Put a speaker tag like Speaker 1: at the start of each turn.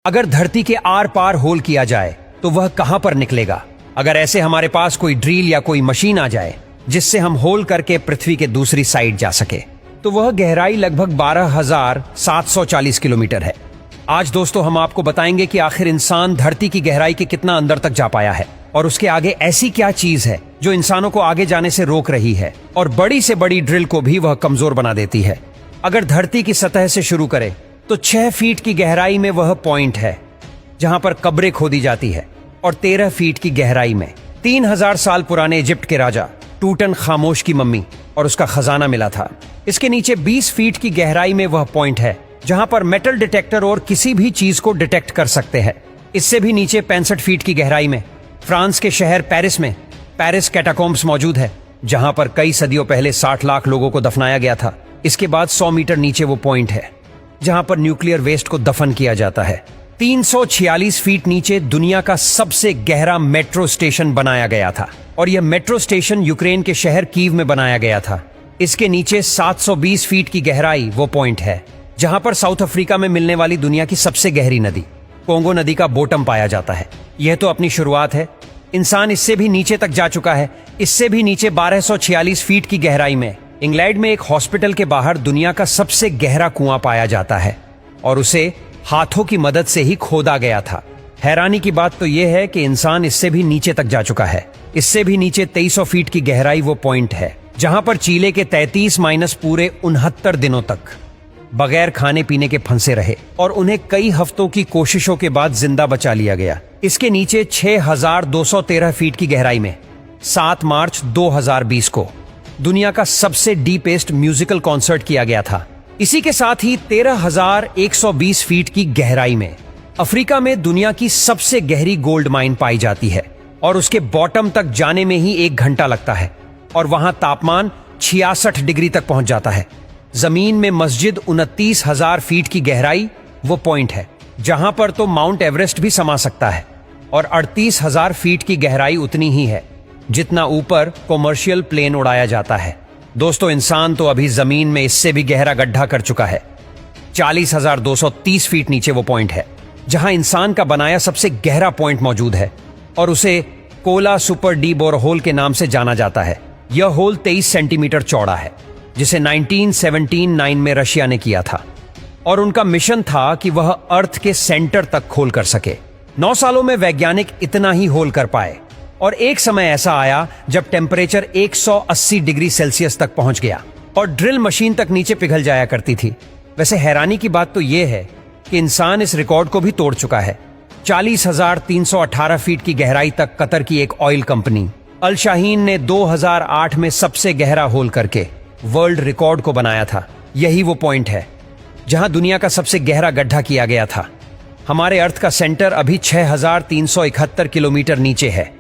Speaker 1: अगर धरती के आर पार होल किया जाए तो वह कहां पर निकलेगा? अगर ऐसे हमारे पास कोई ड्रिल या कोई मशीन आ जाए जिससे हम होल करके पृथ्वी के दूसरी साइड जा सके, तो वह गहराई लगभग 12,740 किलोमीटर है। आज दोस्तों हम आपको बताएंगे कि आखिर इंसान धरती की गहराई के कितना अंदर तक जा पाया है और उसके आगे ऐसी क्या चीज है जो इंसानों को आगे जाने से रोक रही है और बड़ी से बड़ी ड्रिल को भी वह कमजोर बना देती है। अगर धरती की सतह से शुरू करें तो 6 फीट की गहराई में वह पॉइंट है जहां पर कब्रें खोदी जाती है और 13 फीट की गहराई में 3000 साल पुराने इजिप्ट के राजा टूटन खामोश की मम्मी और उसका खजाना मिला था। इसके नीचे 20 फीट की गहराई में वह पॉइंट है जहां पर मेटल डिटेक्टर और किसी भी चीज को डिटेक्ट कर सकते हैं। इससे भी नीचे 65 फीट की गहराई में फ्रांस के शहर पेरिस में पेरिस कैटाकोम्ब्स मौजूद है, जहां पर कई सदियों पहले 60 लाख लोगों को दफनाया गया था। इसके बाद 100 मीटर नीचे वो पॉइंट है जहां पर न्यूक्लियर वेस्ट को दफन किया जाता है। 346 फीट नीचे दुनिया का सबसे गहरा मेट्रो स्टेशन बनाया गया था और यह मेट्रो स्टेशन यूक्रेन के शहर कीव में बनाया गया था। इसके नीचे 720 फीट की गहराई वो पॉइंट है जहां पर साउथ अफ्रीका में मिलने वाली दुनिया की सबसे गहरी नदी कोंगो नदी का बॉटम पाया जाता है। यह तो अपनी शुरुआत है, इंसान इससे भी नीचे तक जा चुका है। इससे भी नीचे 1246 फीट की गहराई में इंग्लैंड में एक हॉस्पिटल के बाहर दुनिया का सबसे गहरा कुआं पाया जाता है और उसे हाथों की मदद से ही खोदा गया था। हैरानी की बात तो यह है कि इंसान इससे भी नीचे तक जा चुका है। इससे भी नीचे 2300 फीट की गहराई वो पॉइंट है जहां पर चीले के 33 माइनस पूरे 69 दिनों तक बगैर खाने पीने के फंसे रहे और उन्हें कई हफ्तों की कोशिशों के बाद जिंदा बचा लिया गया। इसके नीचे 6213 फीट की गहराई में 7 मार्च 2020 को दुनिया का सबसे डीपेस्ट म्यूजिकल कॉन्सर्ट किया गया था। इसी के साथ ही 13,120 फीट की गहराई में अफ्रीका में दुनिया की सबसे गहरी गोल्ड माइन पाई जाती है और उसके बॉटम तक जाने में ही 1 घंटा लगता है और वहां तापमान 66 डिग्री तक पहुंच जाता है। जमीन में मस्जिद 29,000 फीट की गहराई वो पॉइंट है जहां पर तो माउंट एवरेस्ट भी समा सकता है और 38,000 फीट की गहराई उतनी ही है जितना ऊपर कॉमर्शियल प्लेन उड़ाया जाता है। दोस्तों इंसान तो अभी जमीन में इससे भी गहरा गड्ढा कर चुका है। 40,230 फीट नीचे वो पॉइंट है जहां इंसान का बनाया सबसे गहरा पॉइंट मौजूद है और उसे कोला सुपर डी बोरहोल के नाम से जाना जाता है। यह होल 23 सेंटीमीटर चौड़ा है जिसे 1979 में रशिया ने किया था और उनका मिशन था कि वह अर्थ के सेंटर तक खोल कर सके। 9 सालों में वैज्ञानिक इतना ही होल कर पाए और एक समय ऐसा आया जब टेम्परेचर 180 डिग्री सेल्सियस तक पहुंच गया और ड्रिल मशीन तक नीचे पिघल जाया करती थी। वैसे हैरानी की बात तो यह है कि इंसान इस रिकॉर्ड को भी तोड़ चुका है। 40,318 फीट की गहराई तक कतर की एक ऑयल कंपनी अल शाहीन ने 2008 में सबसे गहरा होल करके वर्ल्ड रिकॉर्ड को बनाया था। यही वो पॉइंट है जहां दुनिया का सबसे गहरा गड्ढा किया गया था। हमारे अर्थ का सेंटर अभी 6,371 किलोमीटर नीचे है